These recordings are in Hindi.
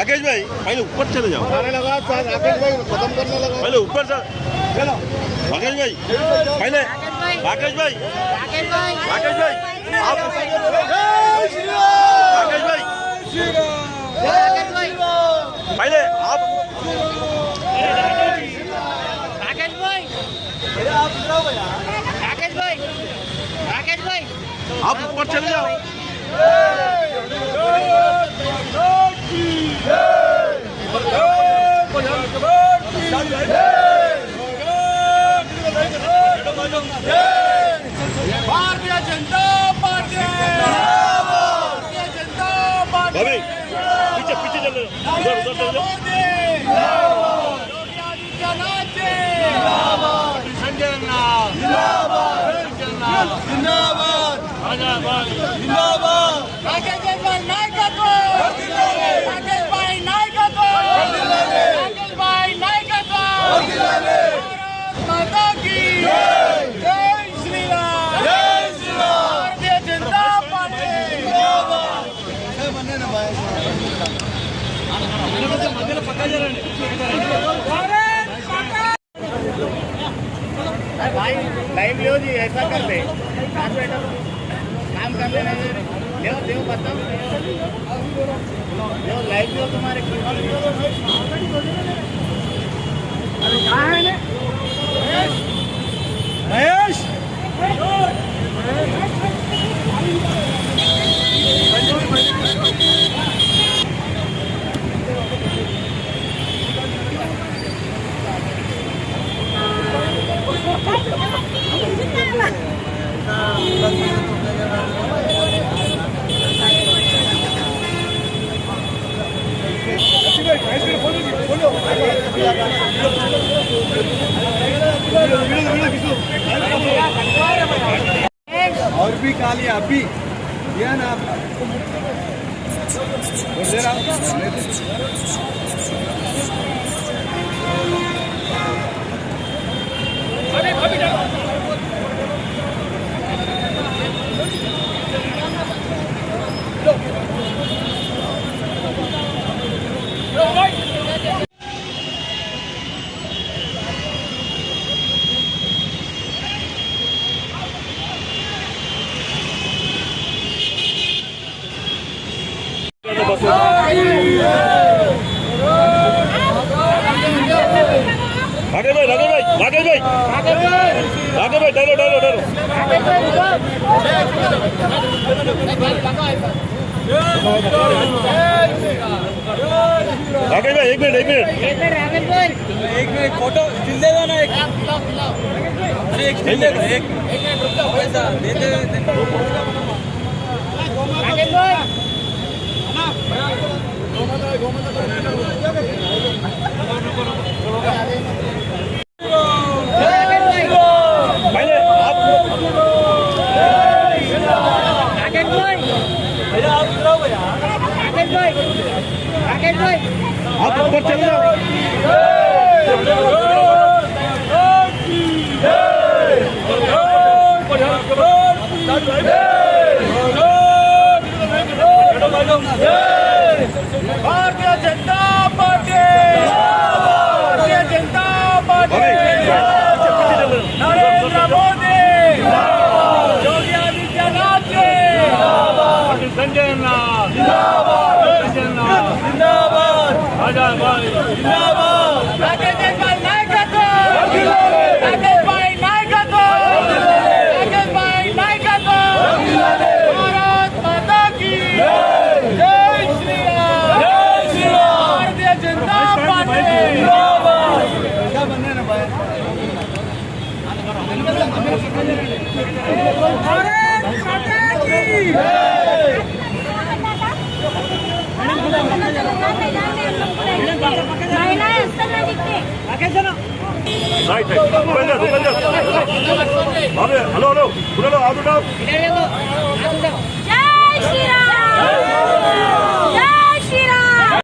राकेश भाई पहले ऊपर चले जाओ। राकेश भाई खत्म करने लगा। पहले ऊपर चल चलो। राकेश भाई पहले राकेश भाई राकेश भाई आप राकेश भाई पहले आप आप ऊपर चले जाओ। भारतीय जनता पार्टी, भारतीय जनता पार्टी, पीछे पीछे चले जाओ, उधर उधर चले जाओ। योगी आदित्यनाथ जी जिंदाबाद, जिंदाबाद, जिंदाबाद, जिंदाबाद। राकेश भाई नायकत्व, राकेश भाई नायकत्व, राकेश भाई नायकत्व। भारत माता की जय श्री राम, जय श्री राम। भारतीय जनता पार्टी जिंदाबाद। भाई लाइव लो जी, ऐसा कर ले, काम कर लेना। ले देव बताओ, लो लाइव लो तुम्हारे। कहाँ है महेश? और भी काली अभी दिया ना राकेश भाई राकेश भाई राकेश भाई राकेश भाई डालो डालो डालो। राकेश भाई एक मिनट एक मिनट फोटो स्टिल दे दो ना। एक अरे एक स्टिल दे दो, एक पैसा दे दे। राकेश भाई आप ऊपर चले जाओ। भारतीय जनता पार्टी, भारतीय जनता पार्टी, नरेंद्र मोदी, योगी आदित्यनाथ जी जिंदाबाद, जिंदाबाद, जिंदाबाद। राकेश भाई नायकत्व, राकेश भाई नायकत्व, राकेश भाई नायकत्व। भारत माता की जय श्री राम, जय श्री राम। भारतीय जनता पार्टी जिंदाबाद। क्या बनने ना भाई? भारत माता की राइट हेलो हेलो हेलो आप उठाओ। जय श्री राम, जय श्री राम।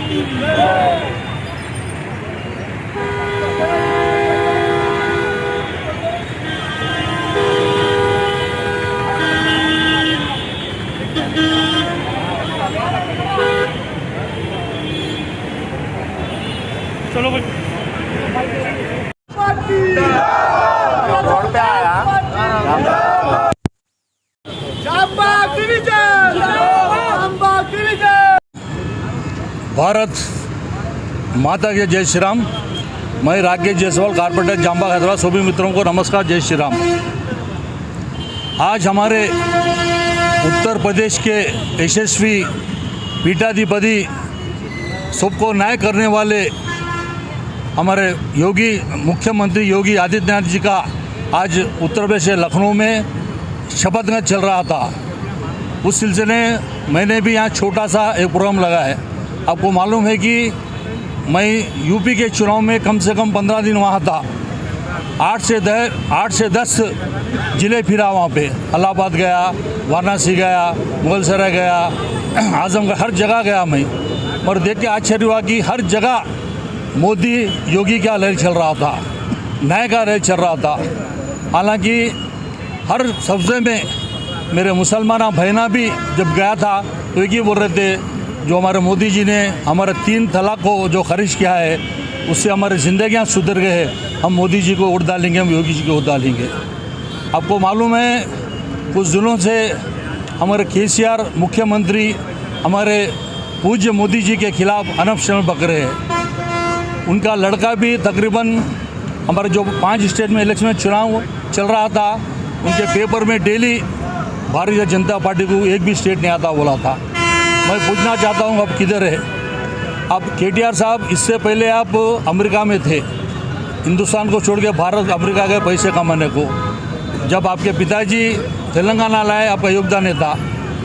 चलो भाई भारत माता के जय श्री राम। मैं राकेश जायसवाल, कारपेंटर, जामबाग, हैदराबाद। सभी मित्रों को नमस्कार, जय श्री राम। आज हमारे उत्तर प्रदेश के यशस्वी पीठाधिपति, सबको न्याय करने वाले हमारे मुख्यमंत्री योगी आदित्यनाथ जी का आज उत्तर प्रदेश के लखनऊ में शपथ ग्रहण चल रहा था। उस सिलसिले में मैंने भी यहाँ छोटा सा एक प्रोग्राम लगा है। आपको मालूम है कि मैं यूपी के चुनाव में कम से कम 15 दिन वहाँ था। 8 से 10 ज़िले फिरा वहाँ पे। इलाहाबाद गया, वाराणसी गया, मुगलसराय गया, आजमगढ़, हर जगह गया मैं। और देख के आश्चर्य हुआ कि हर जगह मोदी योगी का लहर चल रहा था, न्याय का लहर चल रहा था। हालांकि हर सब्जे में मेरे मुसलमान बहना भी जब गया था तो एक ही बोल रहे थे, जो हमारे मोदी जी ने हमारे 3 तलाक को जो खारिज किया है, उससे हमारी ज़िंदगियाँ सुधर गए हैं। हम मोदी जी को वोट डालेंगे, हम योगी जी को वोट डालेंगे। आपको मालूम है कुछ दिनों से हमारे केसीआर मुख्यमंत्री हमारे पूज्य मोदी जी के खिलाफ अनशन में बक रहे हैं। उनका लड़का भी तकरीबन हमारे जो 5 स्टेट में इलेक्शन में चुनाव चल रहा था, उनके पेपर में डेली भारतीय जनता पार्टी को एक भी स्टेट नहीं आता बोला था। मैं पूछना चाहता हूँ, अब किधर है? अब केटीआर साहब, इससे पहले आप अमेरिका में थे, हिंदुस्तान को छोड़ के भारत अमेरिका गए पैसे कमाने को। जब आपके पिताजी तेलंगाना लाए, आपका योगदान था।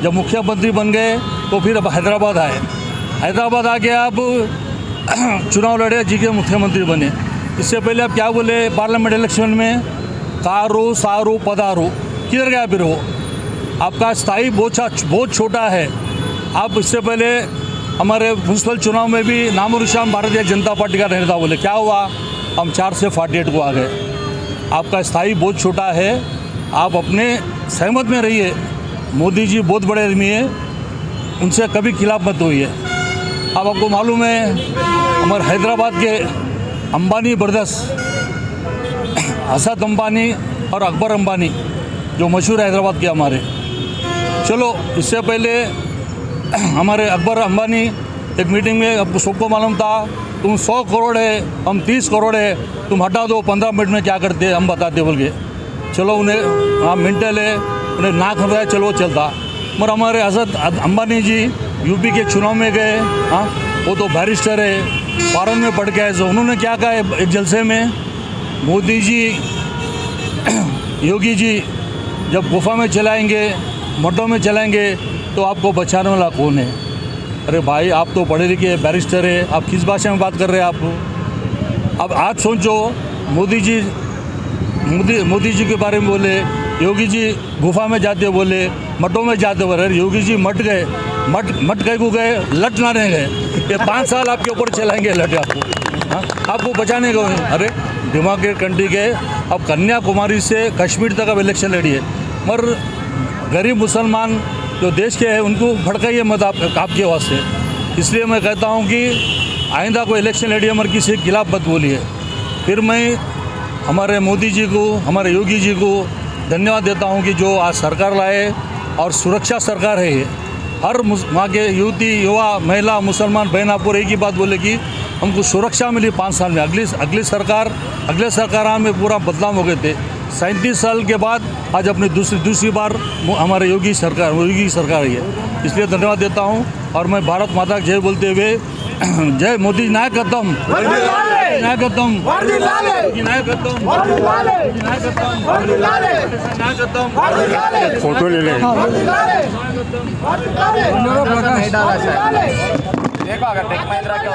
जब मुख्यमंत्री बन गए तो फिर अब हैदराबाद आए। हैदराबाद आके आप चुनाव लड़े, जी के मुख्यमंत्री बने। इससे पहले आप क्या बोले पार्लियामेंट इलेक्शन में? कारू सारू पधारू, किधर गया फिर वो? आपका स्थायी बहुत छोटा है। आप इससे पहले हमारे म्यूनसिपल चुनाव में भी नामो निशान भारतीय जनता पार्टी का रहता बोले। क्या हुआ? हम 4 से 48 को आ गए। आपका स्थायी बहुत छोटा है। आप अपने सहमत में रहिए। मोदी जी बहुत बड़े आदमी है, उनसे कभी खिलाफ मत होइए। अब आपको मालूम है हमारे हैदराबाद के अंबानी ब्रदर्स, असद अंबानी और अकबर अंबानी, जो मशहूर हैदराबाद के हमारे। चलो, इससे पहले हमारे अकबर अंबानी एक मीटिंग में, आपको सबको मालूम था, तुम 100 करोड़ है, हम 30 करोड़ है, तुम हटा दो, 15 मिनट में क्या करते हम बताते बोल के। चलो, उन्हें हाँ मिनटें ले, उन्हें ना खबराया, चलो चलता। मगर हमारे असद अंबानी जी यूपी के चुनाव में गए। हाँ, वो तो बैरिस्टर है, फॉरेन में पढ़ के आए। तो उन्होंने क्या कहा एक जलसे में, मोदी जी योगी जी जब गुफा में चलाएंगे, मठों में चलाएंगे, तो आपको बचाने वाला कौन है? अरे भाई, आप तो पढ़े लिखे बैरिस्टर है, आप किस भाषा में बात कर रहे हैं आप? अब आप सोचो, मोदी जी के बारे में बोले, योगी जी गुफा में जाते बोले, मठों में जाते बोले। अरे योगी जी मठ गए, मठ कहीं को गए, लट ना रह गए। ये 5 साल आपके ऊपर चलाएंगे लट आपको। हाँ, आपको बचाने को। अरे डेमोक्रेट कंट्री के अब कन्याकुमारी से कश्मीर तक अब इलेक्शन लड़िए, मगर गरीब मुसलमान जो देश के हैं उनको भड़काइए मत आपके वास्ते। इसलिए मैं कहता हूँ कि आइंदा को इलेक्शन लड़िए, मगर किसी के खिलाफ मत बोलिए। फिर मैं हमारे मोदी जी को, हमारे योगी जी को धन्यवाद देता हूँ कि जो आज सरकार लाए, और सुरक्षा सरकार है ये। हर वहाँ के युवती, युवा, महिला, मुसलमान बहन आपको एक ही बात बोले कि हमको सुरक्षा मिली 5 साल में। अगले सरकार में पूरा बदलाव हो गए थे। 37 साल के बाद आज अपनी दूसरी बार हमारे योगी सरकार है। इसलिए धन्यवाद देता हूँ। और मैं भारत माता की जय बोलते हुए, जय मोदी, न्याय खत्म, न्याय खत्म, न्याय खत्म, न्याय खत्म। फोटो ले ले। देखो अगर टेक महिंद्रा के